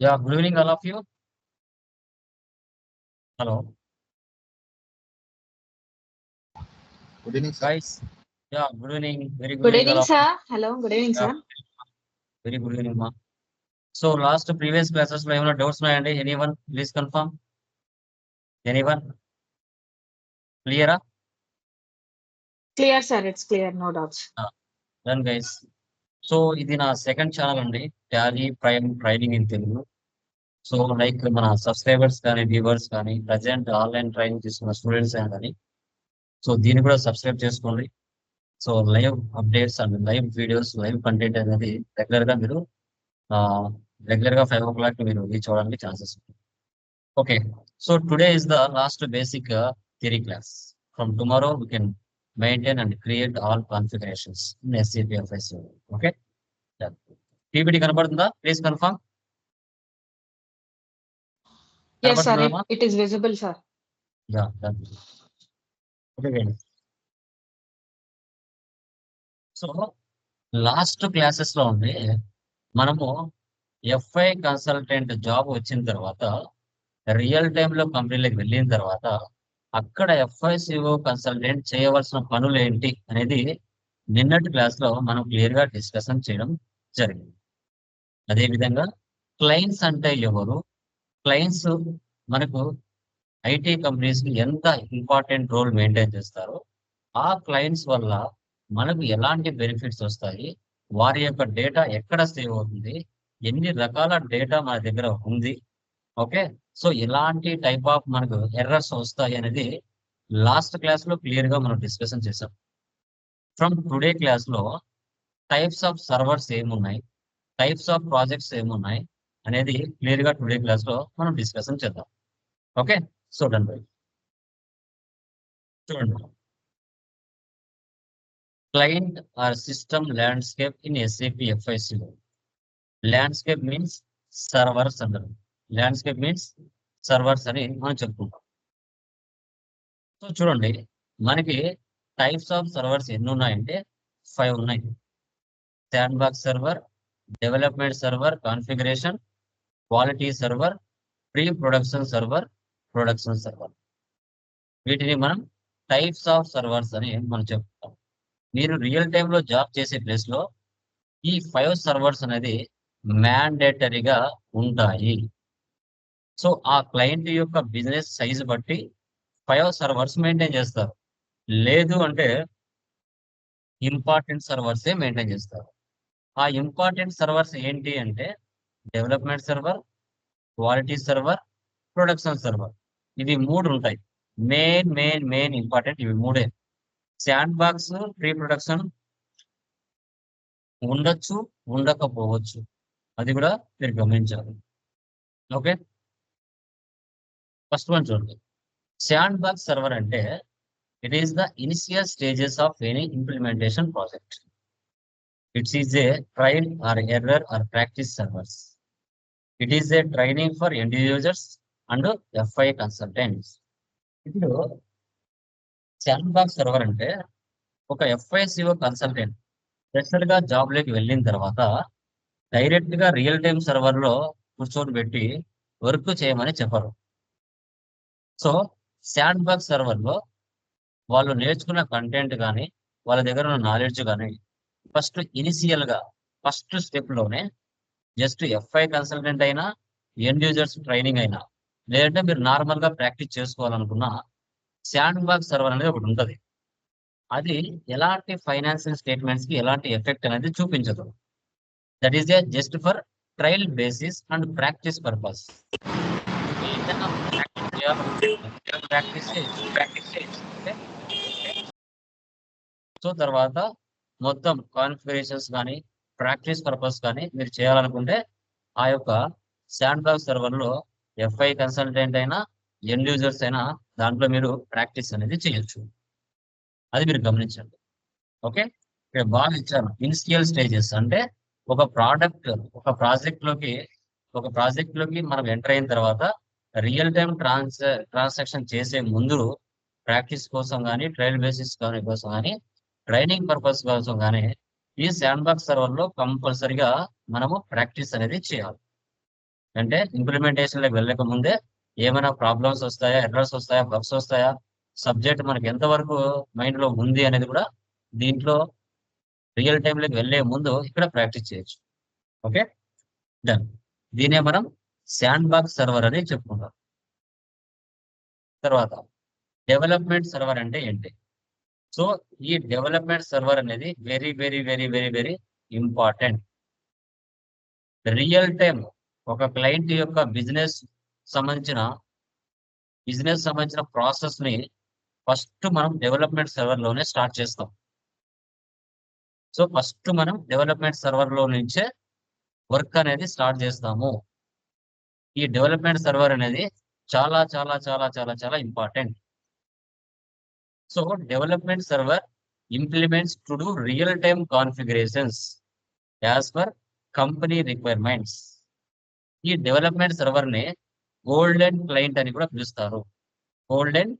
Yeah, good evening, all of you. Hello, Good evening, sir. guys. Yeah, good evening. Very good Good evening, all evening, of you. sir. Hello, good evening, Yeah, sir. very good evening, ma. So, last previous classes లో ఏమైనా doubts ఉన్నాయండి? Anyone please confirm. Anyone క్లియరా? Clear, sir. It's clear, no doubts. Done guys. So ఇది నా second channel అండి, Tally Prime training in Telugu. So like మన subscribers కానీ viewers కానీ ప్రజెంట్ ఆన్లైన్ ట్రైనింగ్ తీసుకున్న స్టూడెంట్స్ కానీ సో దీన్ని కూడా సబ్స్క్రైబ్ చేసుకోండి. So live updates and live videos live content అనేది రెగ్యులర్ గా 5 o'clock మీరు రీచ్ అవ్వడానికి ఛాన్సెస్ ఉంటాయి. Okay, so today is the last basic theory class. From tomorrow we can maintain and create all configurations in SAP FICO. Okay, PPT కనబడుతుందా? Please confirm. Yes, sir. కనబడుతుందమ్మా? It is visible, sir. Yeah, okay. So last classes లో ఉంది మనము FI consultant job వచ్చిన తర్వాత real టైంలో కంపెనీలకు వెళ్ళిన తర్వాత అక్కడ FICO కన్సల్టెంట్ చేయవలసిన పనులు ఏంటి అనేది నిన్నటి క్లాస్ లో మనం క్లియర్ గా డిస్కషన్ చేయడం జరిగింది. అదేవిధంగా క్లయింట్స్ అంటే ఎవరు, క్లయింట్స్ మనకు IT కంపెనీస్ కి ఎంత ఇంపార్టెంట్ రోల్ మెయింటైన్ చేస్తారో, ఆ క్లయింట్స్ వల్ల మనకు ఎలాంటి బెనిఫిట్స్ వస్తాయి, వారి యొక్క డేటా ఎక్కడ సేవ్ అవుతుంది, ఎన్ని రకాల డేటా మన దగ్గర ఉంది, ఓకే. సో ఎలాంటి టైప్ ఆఫ్ మనకు ఎర్రర్స్ వస్తాయి అనేది లాస్ట్ క్లాస్ లో క్లియర్ గా మనం డిస్కషన్ చేసాం. ఫ్రమ్ టుడే క్లాస్ లో టైప్స్ ఆఫ్ సర్వర్స్ ఏమున్నాయి, టైప్స్ ఆఫ్ ప్రాజెక్ట్స్ ఏమున్నాయి అనేది క్లియర్ గా టుడే క్లాస్ లో మనం డిస్కషన్ చేద్దాం. ఓకే, చూడండి client or system landscape in SAP FICO. Landscape means servers అంటారు. ల్యాండ్స్కేప్ మీన్స్ సర్వర్స్ అని మనం చెప్పుకుంటాం. సో చూడండి, మనకి టైప్స్ ఆఫ్ సర్వర్స్ ఎన్ని ఉన్నాయంటే 5 ఉన్నాయి. Sand box server, development server, configuration, quality server, pre production server, production server. వీటిని మనం టైప్స్ ఆఫ్ సర్వర్స్ అని మనం చెప్తాం. మీరు రియల్ టైంలో జాబ్ చేసే ప్లేస్ లో ఈ 5 సర్వర్స్ అనేది మ్యాండేటరీగా ఉంటాయి. సో ఆ క్లయింట్ యొక్క బిజినెస్ సైజ్ బట్టి 5 సర్వర్స్ మెయింటైన్ చేస్తారు. లేదు అంటే ఇంపార్టెంట్ సర్వర్సే మెయింటైన్ చేస్తారు. ఆ ఇంపార్టెంట్ సర్వర్స్ ఏంటి అంటే development server, quality server, production server. ఇవి 3 ఉంటాయి. మెయిన్ ఇంపార్టెంట్ ఇవి 3. శాండ్ బాక్స్, ప్రీ ప్రొడక్షన్ ఉండొచ్చు, ఉండకపోవచ్చు. అది కూడా మీరు గమనించాలి. ఓకే, ఫస్ట్ వన్ చూడండి. శాండ్ బాక్స్ సర్వర్ అంటే it is the initial stages of any implementation project. It's is a trial or error or practice servers. It is a training for end users and FI consultants. ఇప్పుడు sandbox server అంటే ఒక FICO consultant fresher గా job లోకి వెళ్ళిన తర్వాత direct గా real time server లో కూర్చోబెట్టి వర్క్ చేయమని చెప్పరు. సో శాండ్ బాక్స్ సర్వర్ లో వాళ్ళు నేర్చుకున్న కంటెంట్ కానీ వాళ్ళ దగ్గర ఉన్న నాలెడ్జ్ కానీ ఫస్ట్ ఇనిషియల్ గా ఫస్ట్ స్టెప్ లోనే జస్ట్ FI కన్సల్టెంట్ అయినా, ఎండ్ యూజర్స్ ట్రైనింగ్ అయినా, లేదంటే మీరు నార్మల్ గా ప్రాక్టీస్ చేసుకోవాలనుకున్న శాండ్ బాక్స్ సర్వర్ అనేది ఒకటి ఉంటుంది. అది ఎలాంటి ఫైనాన్షియల్ స్టేట్మెంట్స్ కి ఎలాంటి ఎఫెక్ట్ అనేది చూపించదు. That is a just for trial basis and practice purpose. So తర్వాత మొత్తం కాన్ఫిగరేషన్స్ కానీ ప్రాక్టీస్ పర్పస్ కానీ మీరు చేయాలనుకుంటే ఆ యొక్క శాండ్ బాక్స్ సర్వర్ లో FI కన్సల్టెంట్ అయినా, ఎండ్ యూజర్స్ అయినా దాంట్లో మీరు ప్రాక్టీస్ అనేది చేయొచ్చు. అది మీరు గమనించండి. ఓకే, ఇక్కడ బాగా ఇచ్చాను. ఇనిషియల్ స్టేజెస్ అంటే ఒక ప్రాజెక్ట్ లోకి మనం ఎంటర్ అయిన తర్వాత రియల్ టైం ట్రాన్సాక్షన్ చేసే ముందు ప్రాక్టీస్ కోసం కానీ, ట్రయల్ బేసిస్ కోసం కానీ, ట్రైనింగ్ పర్పస్ కోసం కానీ ఈ శాండ్ బాక్స్ సర్వర్ లో కంపల్సరిగా మనము ప్రాక్టీస్ అనేది చేయాలి. అంటే ఇంప్లిమెంటేషన్లోకి వెళ్ళక ముందే ఏమైనా ప్రాబ్లమ్స్ వస్తాయా, ఎర్రర్స్ వస్తాయా, బగ్స్ వస్తాయా, సబ్జెక్ట్ మనకి ఎంతవరకు మైండ్లో ఉంది అనేది కూడా దీంట్లో రియల్ టైంలోకి వెళ్ళే ముందు ఇక్కడ ప్రాక్టీస్ చేయొచ్చు. Okay, done. దీనే మనం శాండ్ బాక్స్ సర్వర్ అని చెప్పుకుంటాం. తర్వాత డెవలప్మెంట్ సర్వర్ అంటే ఏంటి? సో ఈ డెవలప్మెంట్ సర్వర్ అనేది very very very very very important. Real time ఒక క్లయింట్ యొక్క సంబంధించిన బిజినెస్ సంబంధించిన ప్రాసెస్ ని ఫస్ట్ మనం డెవలప్మెంట్ సర్వర్ లోనే స్టార్ట్ చేస్తాం. సో ఫస్ట్ మనం డెవలప్మెంట్ సర్వర్ లో నుంచే వర్క్ అనేది స్టార్ట్ చేస్తాము. ఈ డెవలప్మెంట్ సర్వర్ అనేది చాలా చాలా చాలా చాలా చాలా important. So development server implements to do real time configurations as per company requirements. ఈ డెవలప్మెంట్ సర్వర్ ని గోల్డెన్ క్లయింట్ అని కూడా పిలుస్తారు. గోల్డెన్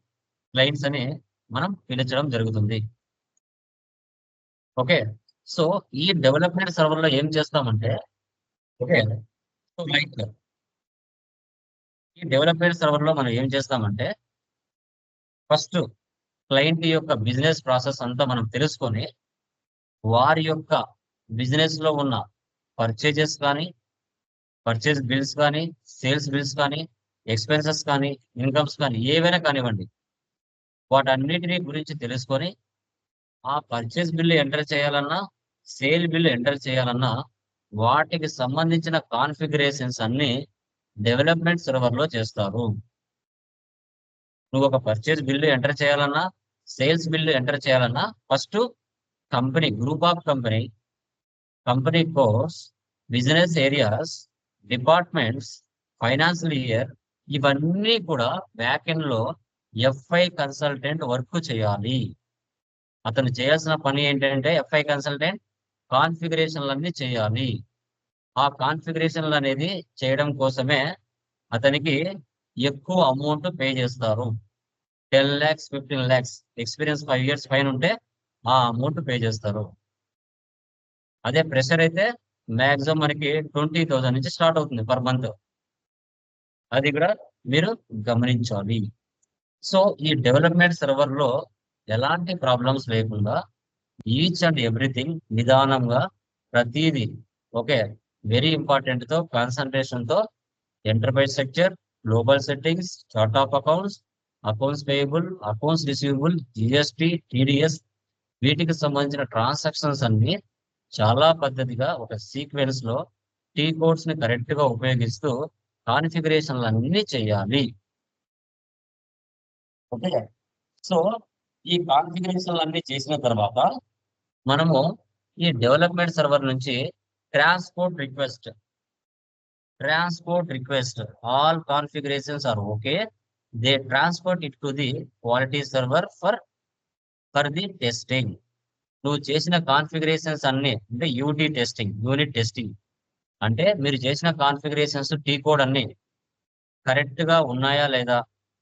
క్లయింట్స్ అని మనం పిలిచడం జరుగుతుంది. ఓకే, సో ఈ డెవలప్మెంట్ సర్వర్ లో ఏం చేస్తామంటే, ఓకే, సో లైక్ ఈ డెవలప్మెంట్ సర్వర్ లో మనం ఏం చేస్తామంటే ఫస్ట్ క్లయింట్ యొక్క బిజినెస్ ప్రాసెస్ అంతా మనం తెలుసుకొని వారి యొక్క బిజినెస్ లో ఉన్న పర్చేజెస్ కానీ, పర్చేజ్ బిల్స్ కానీ, సేల్స్ బిల్స్ కానీ, ఎక్స్పెన్సెస్ కానీ, ఇన్కమ్స్ కానీ ఏవైనా కానివ్వండి, వాటన్నిటిని గురించి తెలుసుకొని ఆ పర్చేజ్ బిల్లు ఎంటర్ చేయాలన్నా, సేల్ బిల్లు ఎంటర్ చేయాలన్నా వాటికి సంబంధించిన కాన్ఫిగరేషన్స్ అన్ని డెవలప్మెంట్ సర్వర్ లో చేస్తారు. నువ్వు ఒక పర్చేజ్ బిల్లు ఎంటర్ చేయాలన్నా, సేల్స్ బిల్లు ఎంటర్ చేయాలన్నా first company, group of company course, business areas, departments, financial year, ఇవన్నీ కూడా బ్యాక్ ఎండ్ లో ఎఫ్ఐ కన్సల్టెంట్ వర్క్ చేయాలి. అతను చేయాల్సిన పని ఏంటంటే ఎఫ్ఐ కన్సల్టెంట్ కాన్ఫిగరేషన్లన్నీ చేయాలి. ఆ కాన్ఫిగరేషన్లు అనేది చేయడం కోసమే అతనికి ఎక్కువ అమౌంట్ పే చేస్తారు. 10 lakhs 15 lakhs ఎక్స్పీరియన్స్ 5 years పైన ఉంటే ఆ అమౌంట్ పే చేస్తారు. అదే ప్రెషర్ అయితే మాక్సిమం మనకి 20,000 నుంచి స్టార్ట్ అవుతుంది పర్ మంత్. అది కూడా మీరు గమనించాలి. సో ఈ డెవలప్మెంట్ సర్వర్ లో ఎలాంటి ప్రాబ్లమ్స్ లేకుండా ఈచ్ అండ్ ఎవ్రీథింగ్ నిదానంగా ప్రతిదీ, ఓకే, వెరీ ఇంపార్టెంట్ తో కాన్సన్ట్రేషన్ తో enterprise structure, global settings, chart of accounts, accounts payable, accounts receivable, GST, TDS, వీటికి సంబంధించిన ట్రాన్సాక్షన్స్ అన్ని చాలా పద్ధతిగా ఒక సీక్వెన్స్ లో టీ కోడ్స్ ని కరెక్ట్ గా ఉపయోగిస్తూ కాన్ఫిగరేషన్లు అన్ని చేయాలి. ఓకే, సో ఈ కాన్ఫిగరేషన్లు అన్ని చేసిన తర్వాత మనము ఈ డెవలప్మెంట్ సర్వర్ నుంచి transport request, all configurations are okay, they transport it to the quality server for the testing. నువ్వు చేసిన కాన్ఫిగరేషన్స్ అన్ని అంటే యూనిట్ టెస్టింగ్ అంటే మీరు చేసిన కాన్ఫిగరేషన్స్ టీ కోడ్ అన్ని కరెక్ట్ గా ఉన్నాయా లేదా,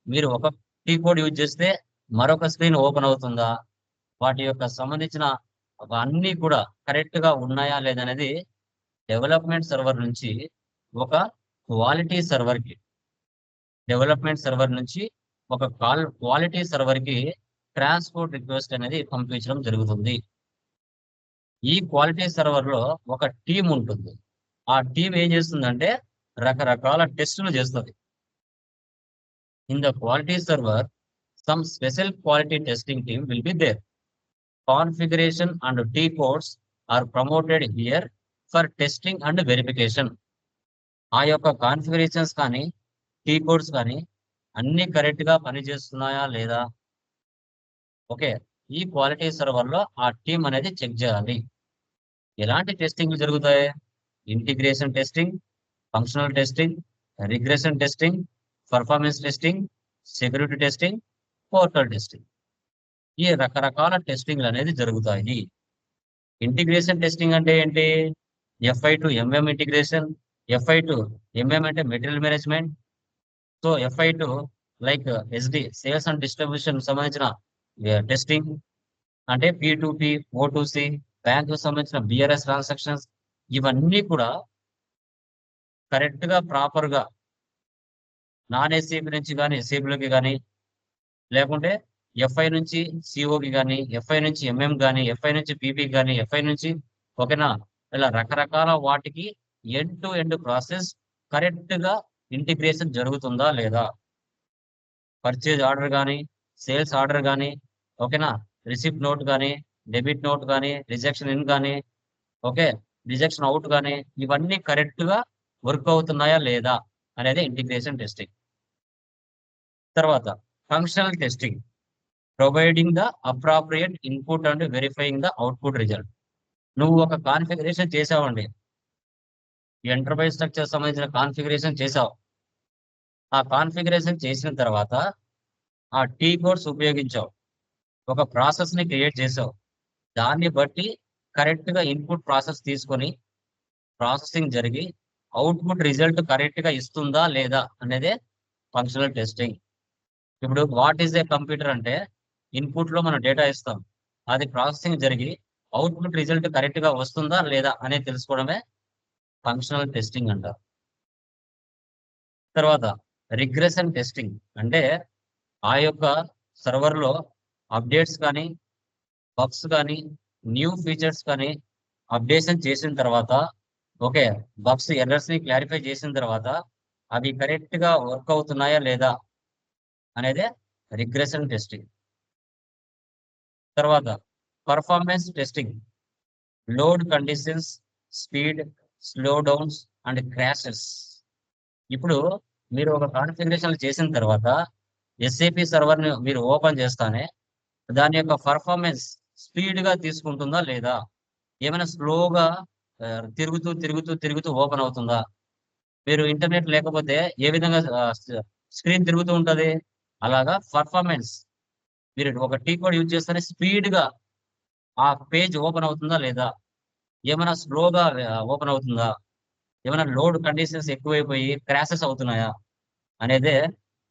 మీరు ఒక టీ కోడ్ యూజ్ చేస్తే మరొక స్క్రీన్ ఓపెన్ అవుతుందా, వాటి యొక్క సంబంధించిన అన్ని కూడా కరెక్ట్ గా ఉన్నాయా లేదనేది డెవలప్మెంట్ సర్వర్ నుంచి ఒక క్వాలిటీ సర్వర్ కి, డెవలప్మెంట్ సర్వర్ నుంచి ఒక క్వాలిటీ సర్వర్ కి ట్రాన్స్పోర్ట్ రిక్వెస్ట్ అనేది పంపించడం జరుగుతుంది. ఈ క్వాలిటీ సర్వర్ లో ఒక టీం ఉంటుంది. ఆ టీం ఏం చేస్తుందంటే రకరకాల టెస్టులు చేస్తుంది. In the quality server some special quality testing team will be there. Configuration and T codes are promoted here for testing and verification. ఆ యొక్క కాన్ఫిగరేషన్స్ కానీ టీ కోడ్స్ కానీ అన్ని కరెక్ట్ గా పనిచేస్తున్నాయా లేదా, ఓకే, ఈ క్వాలిటీ సర్వర్ లో ఆ టీం అనేది చెక్ చేయాలి. ఎలాంటి టెస్టింగ్ జరుగుతాయి? Integration testing, functional testing, regression testing, performance testing, security testing, portal testing. ఈ రకరకాల టెస్టింగ్లు అనేది జరుగుతాయి. ఇంటిగ్రేషన్ టెస్టింగ్ అంటే ఏంటి? FI to MM integration, FI to MM అంటే material management, so FI to like SD sales and distribution సంబంధించిన testing, అంటే P2P, O2C, బ్యాంకు సంబంధించిన బిఆర్ఎస్ ట్రాన్సాక్షన్స్, ఇవన్నీ కూడా కరెక్ట్ గా ప్రాపర్ గా నాన్ ఎస్సీపీ నుంచి కానీ ఎస్సీపీలోకి కానీ లేకుంటే ఎఫ్ఐ నుంచి సిఓకి కానీ ఎఫ్ఐ నుంచి ఎంఎం కానీ ఎఫ్ఐ నుంచి పీపీ కానీ ఎఫ్ఐ నుంచి ఓకేనా ఇలా రకరకాల వాటికి end to end process correct గా ఇంటిగ్రేషన్ జరుగుతుందా లేదా, పర్చేజ్ ఆర్డర్ కానీ సేల్స్ ఆర్డర్ కానీ ఓకేనా రిసిప్ట్ నోట్ కానీ డెబిట్ నోట్ కానీ రిజెక్షన్ ఇన్ కానీ ఓకే రిజెక్షన్ అవుట్ కానీ ఇవన్నీ కరెక్ట్ గా వర్క్ అవుతున్నాయా లేదా అనేది ఇంటిగ్రేషన్ టెస్టింగ్. తర్వాత functional testing, providing the appropriate input and verifying the output result. నువ్వు ఒక కాన్ఫిగరేషన్ చేసావండి, ఎంటర్ప్రైజ్ స్ట్రక్చర్ సంబంధించిన కాన్ఫిగరేషన్ చేసావు. ఆ కాన్ఫిగరేషన్ చేసిన తర్వాత ఆ టీ కోడ్స్ ఉపయోగించావు, ఒక ప్రాసెస్ ని క్రియేట్ చేసావు. దాన్ని బట్టి కరెక్ట్ గా ఇన్పుట్ ప్రాసెస్ తీసుకొని ప్రాసెసింగ్ జరిగి అవుట్పుట్ రిజల్ట్ కరెక్ట్ గా ఇస్తుందా లేదా అనేదే ఫంక్షనల్ టెస్టింగ్. ఇప్పుడు వాట్ ఈస్ ఏ కంప్యూటర్ అంటే ఇన్పుట్ లో మనం డేటా ఇస్తాం, అది ప్రాసెసింగ్ జరిగి అవుట్పుట్ రిజల్ట్ కరెక్ట్ గా వస్తుందా లేదా అనేది తెలుసుకోవడమే ఫంక్షనల్ టెస్టింగ్ అంటారు. తర్వాత రిగ్రెషన్ టెస్టింగ్ అంటే ఆ యొక్క సర్వర్ లో అప్డేట్స్ కానీ బగ్స్ కానీ న్యూ ఫీచర్స్ కానీ అప్డేషన్ చేసిన తర్వాత ఓకే బగ్స్ ఎర్రర్స్ ని క్లారిఫై చేసిన తర్వాత అవి కరెక్ట్ గా వర్క్ అవుతున్నాయా లేదా అనేదే రిగ్రెషన్ టెస్టింగ్. తర్వాత performance testing, load conditions, speed, slow downs and crashes. ఇప్పుడు మీరు ఒక కాన్ఫిగరేషన్ చేసిన తర్వాత ఎస్ఏపి సర్వర్ ని మీరు ఓపెన్ చేస్తానే దాని యొక్క పర్ఫార్మెన్స్ స్పీడ్ గా తీసుకుంటుందా లేదా, ఏమైనా స్లోగా తిరుగుతూ తిరుగుతూ తిరుగుతూ ఓపెన్ అవుతుందా, మీరు ఇంటర్నెట్ లేకపోతే ఏ విధంగా స్క్రీన్ తిరుగుతూ ఉంటది, అలాగా పర్ఫార్మెన్స్ మీరు ఒక టీ కోడ్ యూజ్ చేస్తేనే స్పీడ్ గా ఆ పేజ్ ఓపెన్ అవుతుందా లేదా, ఏమైనా స్లోగా ఓపెన్ అవుతుందా, ఏమైనా లోడ్ కండిషన్స్ ఎక్కువైపోయి క్రాషెస్ అవుతున్నాయా అనేదే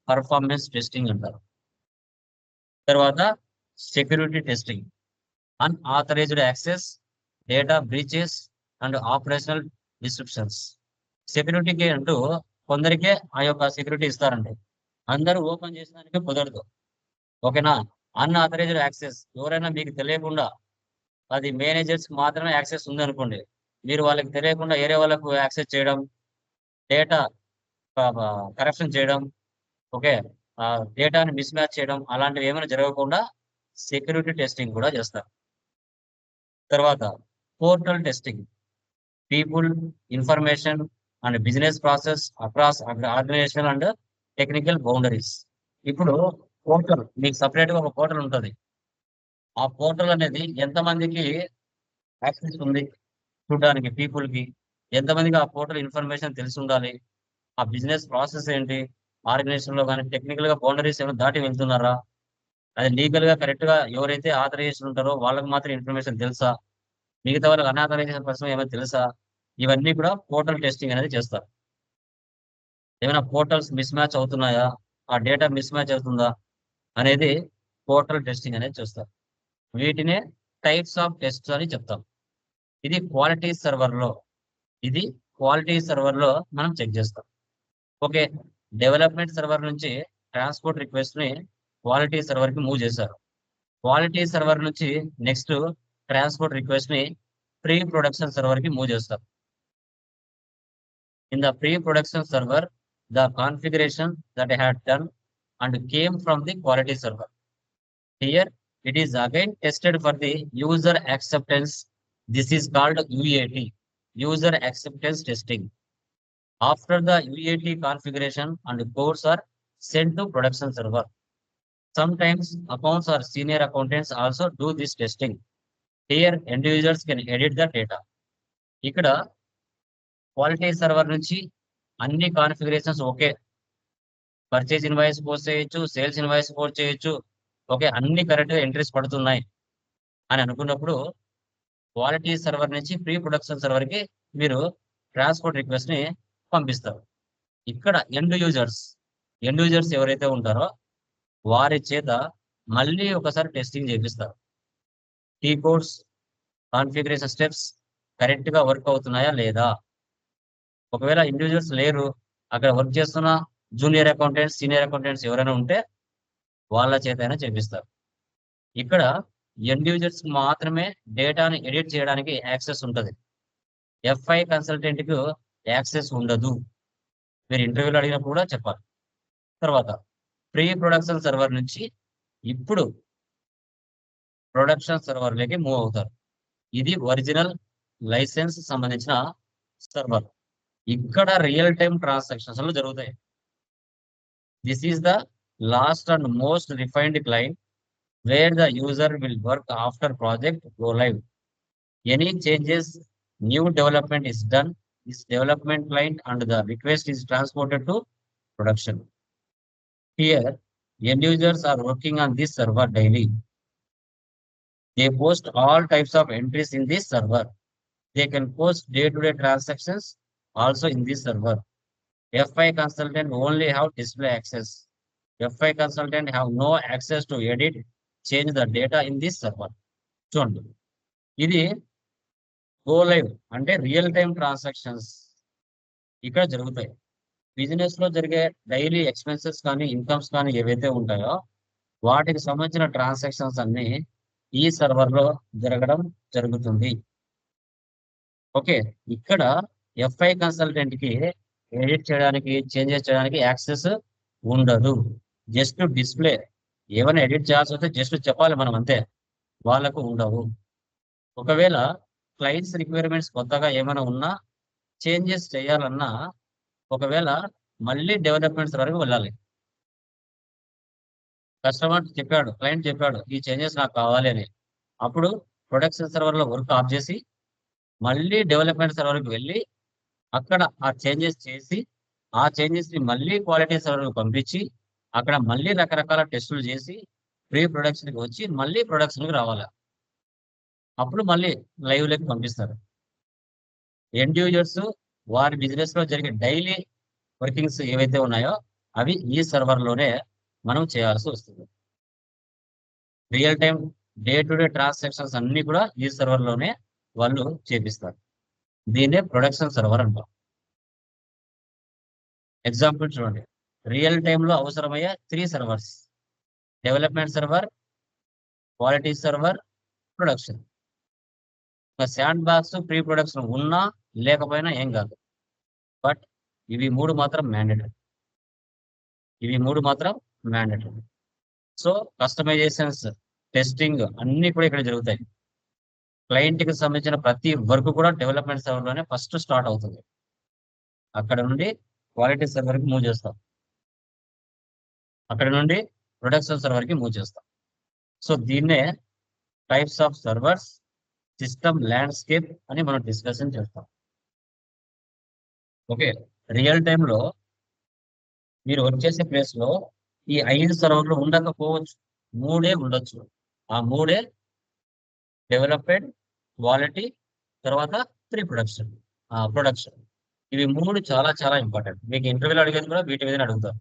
పర్ఫార్మెన్స్ టెస్టింగ్ అంటారు. తర్వాత security testing, unauthorized access, data breaches and operational disruptions. సెక్యూరిటీకి అంటూ కొందరికే ఆ యొక్క సెక్యూరిటీ ఇస్తారండి, అందరూ ఓపెన్ చేసడానికి కుదరదు ఓకేనా. అన్ఆథరైజ్డ్ యాక్సెస్ ఎవరైనా మీకు తెలియకుండా అది మేనేజర్స్ మాత్రమే యాక్సెస్ ఉంది అనుకోండి, మీరు వాళ్ళకి తెలియకుండా వేరే వాళ్ళకు యాక్సెస్ చేయడం, డేటా కరప్షన్ చేయడం ఓకే డేటాని మిస్ మ్యాచ్ చేయడం అలాంటివి ఏమైనా జరగకుండా సెక్యూరిటీ టెస్టింగ్ కూడా చేస్తారు. తర్వాత portal testing, people, information and business process across organisation and technical boundaries. ఇప్పుడు పోర్టల్ మీకు సపరేట్ గా ఒక పోర్టల్ ఉంటుంది, ఆ పోర్టల్ అనేది ఎంతమందికి యాక్సెస్ ఉంది చూడడానికి, పీపుల్ కి ఎంతమందికి ఆ పోర్టల్ ఇన్ఫర్మేషన్ తెలిసి ఉండాలి, ఆ బిజినెస్ ప్రాసెస్ ఏంటి, ఆర్గనైజేషన్ లో కానీ టెక్నికల్ గా బౌండరీస్ ఏమైనా దాటి వెళ్తున్నారా, అది లీగల్ గా కరెక్ట్ గా ఎవరైతే ఆథరైజేషన్ ఉంటారో వాళ్ళకి మాత్రం ఇన్ఫర్మేషన్ తెలుసా, మిగతా వాళ్ళకి అన్ఆథరైజేషన్ పర్సన్ ఏమైనా తెలుసా, ఇవన్నీ కూడా పోర్టల్ టెస్టింగ్ అనేది చేస్తారు. ఏమైనా పోర్టల్స్ మిస్ మ్యాచ్ అవుతున్నాయా, ఆ డేటా మిస్ మ్యాచ్ అవుతుందా అనేది పోర్టల్ టెస్టింగ్ అనేది చేస్తారు. వీటినే టైప్స్ ఆఫ్ టెస్ట్ అని చెప్తాం. ఇది క్వాలిటీ సర్వర్ లో మనం చెక్ చేస్తాం. ఓకే డెవలప్మెంట్ సర్వర్ నుంచి ట్రాన్స్పోర్ట్ రిక్వెస్ట్ ని క్వాలిటీ సర్వర్ కి మూవ్ చేశారు, క్వాలిటీ సర్వర్ నుంచి నెక్స్ట్ ట్రాన్స్పోర్ట్ రిక్వెస్ట్ ని ప్రీ ప్రొడక్షన్ సర్వర్ కి మూవ్ చేస్తారు. In the pre production server the configuration that I had done and came from the quality server. Here it is again tested for the user acceptance. This is called UAT, user acceptance testing. After the UAT configuration and codes are sent to production server. Sometimes accounts or senior accountants also do this testing. Here end users can edit the data. ఇక్కడ quality server నుంచి అన్ని configurations okay, purchase invoice post చేయొచ్చు, sales invoice post చేయొచ్చు, okay అన్ని correct గా entries పడుతున్నాయి అని అనుకున్నప్పుడు క్వాలిటీ సర్వర్ నుంచి ప్రీ ప్రొడక్షన్ సర్వర్ కి మీరు ట్రాన్స్పోర్ట్ రిక్వెస్ట్ ని పంపిస్తారు. ఇక్కడ ఎండ్ యూజర్స్ ఎవరైతే ఉంటారో వారి చేత మళ్ళీ ఒకసారి టెస్టింగ్ చేపిస్తారు. T codes configuration steps correct గా వర్క్ అవుతున్నాయా లేదా, ఒకవేళ ఇండివిజువల్స్ లేరు, అక్కడ వర్క్ చేస్తున్న జూనియర్ అకౌంటెంట్స్, సీనియర్ అకౌంటెంట్స్ ఎవరైనా ఉంటే వాళ్ళ చేత అయినా చేపిస్తారు. ఇక్కడ ఇండివిజువల్స్ మాత్రమే డేటాని ఎడిట్ చేయడానికి యాక్సెస్ ఉంటుంది. ఎఫ్ఐ కన్సల్టెంట్ కు యాక్సెస్ ఉండదు. మీరు ఇంటర్వ్యూలో అడిగినప్పుడు కూడా చెప్పాలి. తర్వాత ప్రీ ప్రొడక్షన్ సర్వర్ నుంచి ఇప్పుడు ప్రొడక్షన్ సర్వర్లోకి మూవ్ అవుతారు. ఇది ఒరిజినల్ లైసెన్స్ సంబంధించిన సర్వర్. ఇక్కడ రియల్ టైమ్ ట్రాన్సాక్షన్స్ జరుగుతాయి. This is the last and most refined client where the user will work after project go live. Any changes, new development is done, this development client and the request is transported to production. Here, end users are working on this server daily. They post all types of entries in this server. They can post day-to-day transactions also in this server. FI consultant only have display access. FI consultant have no access to edit, change the data in this server. చూడండి, ఇది go live అంటే real time transactions ఇక్కడ జరుగుతాయి. Business లో జరిగే daily expenses కానీ incomes కానీ ఏవైతే ఉంటాయో వాటికి సంబంధించిన ట్రాన్సాక్షన్స్ అన్ని ఈ సర్వర్ లో జరగడం జరుగుతుంది. ఓకే, ఇక్కడ ఎఫ్ఐ కన్సల్టెంట్ కి ఎడిట్ చేయడానికి, చేంజెస్ చేయడానికి యాక్సెస్ ఉండదు. జస్ట్ డిస్ప్లే, ఏమైనా ఎడిట్ చేయాల్సి వస్తే జస్ట్ చెప్పాలి మనం, అంతే. వాళ్ళకు ఉండవు. ఒకవేళ క్లయింట్స్ రిక్వైర్మెంట్స్ కొత్తగా ఏమైనా ఉన్నా, చేంజెస్ చేయాలన్నా, ఒకవేళ మళ్ళీ డెవలప్మెంట్స్ వరకు వెళ్ళాలి. కస్టమర్ చెప్పాడు, క్లయింట్ చెప్పాడు ఈ చేంజెస్ నాకు కావాలి అని, అప్పుడు ప్రొడక్షన్ సర్వర్ లో వర్క్ ఆఫ్ చేసి మళ్ళీ డెవలప్మెంట్ సర్వర్కి వెళ్ళి అక్కడ ఆ చేంజెస్ చేసి ఆ చేంజెస్ ని మళ్ళీ క్వాలిటీ సర్వర్కి పంపించి అక్కడ మళ్ళీ రకరకాల టెస్టులు చేసి ప్రీ ప్రొడక్షన్కి వచ్చి మళ్ళీ ప్రొడక్షన్కి రావాలి. అప్పుడు మళ్ళీ లైవ్ లోకి పంపిస్తారు. ఎండ్ యూజర్స్ వారి బిజినెస్ లో జరిగే డైలీ వర్కింగ్స్ ఏవైతే ఉన్నాయో అవి ఈ సర్వర్ లోనే మనం చేయాల్సి వస్తుంది. Real time day to day transactions అన్ని కూడా ఈ సర్వర్ లోనే వాళ్ళు చేపిస్తారు. దీన్నే ప్రొడక్షన్ సర్వర్ అంటాం. ఎగ్జాంపుల్ చూడండి, రియల్ టైంలో అవసరమయ్యే 3 servers: development server, quality server, production. Sand box pre production ఉన్నా లేకపోయినా ఏం కాదు, బట్ ఇవి 3 మాత్రం మ్యాండేటరీ. సో కస్టమైజేషన్స్, టెస్టింగ్ అన్ని కూడా ఇక్కడ జరుగుతాయి. క్లయింట్ కి సంబంధించిన ప్రతి వర్క్ కూడా డెవలప్మెంట్ సర్వర్ లోనే ఫస్ట్ స్టార్ట్ అవుతుంది. అక్కడ నుండి క్వాలిటీ సర్వర్ కి మూవ్ చేస్తాం, అక్కడ నుండి ప్రొడక్షన్ సర్వర్ కి మూవ్ చేస్తాం. సో దీన్నే types of servers, system landscape అని మనం డిస్కషన్ చేస్తాం. ఓకే, రియల్ టైంలో మీరు వర్క్ చేసే ప్లేస్ లో ఈ 5 సర్వర్లు ఉండకపోవచ్చు, 3 ఉండొచ్చు. ఆ 3 డెవలప్మెంట్, క్వాలిటీ, తర్వాత ప్రీ ప్రొడక్షన్, ప్రొడక్షన్. ఇవి 3 చాలా చాలా ఇంపార్టెంట్. మీకు ఇంటర్వ్యూలో అడిగేది కూడా వీటి మీద అడుగుతారు.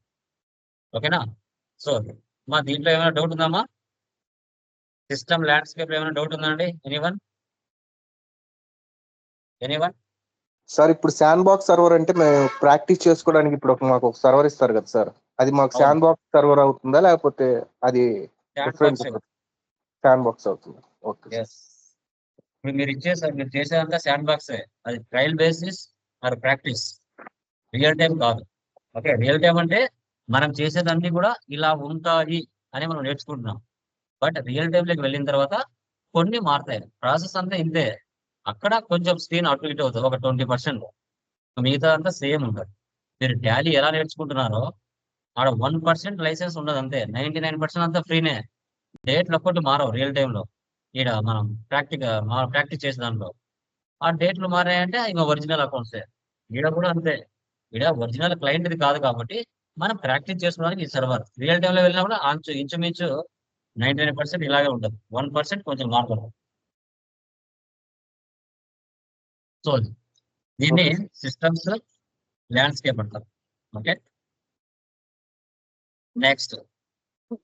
ఓకేనా? సో మా దీంట్లో ఏమైనా డౌట్ ఉందామా? సిస్టమ్ ల్యాండ్స్కేప్ ఏమైనా డౌట్ ఉందా అండి? ఎనీవన్? సార్, ఇప్పుడు శాండ్ బాక్స్ సర్వర్ అంటే మేము ప్రాక్టీస్ చేసుకోవడానికి ఇప్పుడు మాకు ఒక సర్వర్ ఇస్తారు కదా సార్, అది మాకు శాండ్ బాక్స్ సర్వర్ అవుతుందా లేకపోతే అది డిఫరెంట్? శాండ్ బాక్స్ అవుతుంది. ఓకే, మీరు చేసేదంతా శాండ్ బాక్స్, అది trial basis or practice, real time కాదు. ఓకే, రియల్ టైం అంటే మనం చేసేదన్నీ కూడా ఇలా ఉంటాయి అని మనం నేర్చుకుంటున్నాం. బట్ రియల్ టైంలోకి వెళ్ళిన తర్వాత కొన్ని మారుతాయి. ప్రాసెస్ అంతా ఇంతే, అక్కడ కొంచెం స్క్రీన్ అటు ఇటు అవుతుంది, ఒక 20%. మిగతా అంతా సేమ్ ఉంటుంది. మీరు టాలీ ఎలా నేర్చుకుంటున్నారో ఆడ 1% లైసెన్స్ ఉండదు, అంతే. 99% అంతా ఫ్రీనే. డేట్లు ఒక్కటి మారవు రియల్ టైంలో. ఈడ మనం ప్రాక్టీస్ చేసే దాంట్లో ఆ డేట్లు మారాయంటే ఇంకా ఒరిజినల్ అకౌంట్సే. ఈడ కూడా అంతే, ఈడ ఒరిజినల్ క్లయింట్ ఇది కాదు కాబట్టి మనం ప్రాక్టీస్ చేసుకోవడానికి ఈ సర్వర్. రియల్ టైంలో వెళ్ళినా కూడా ఇంచుమించు 99% ఇలాగే ఉంటుంది, 1% కొంచెం మారుతుంది. సో దీన్ని సిస్టమ్స్ ల్యాండ్స్కేప్ అంటారు. Okay, next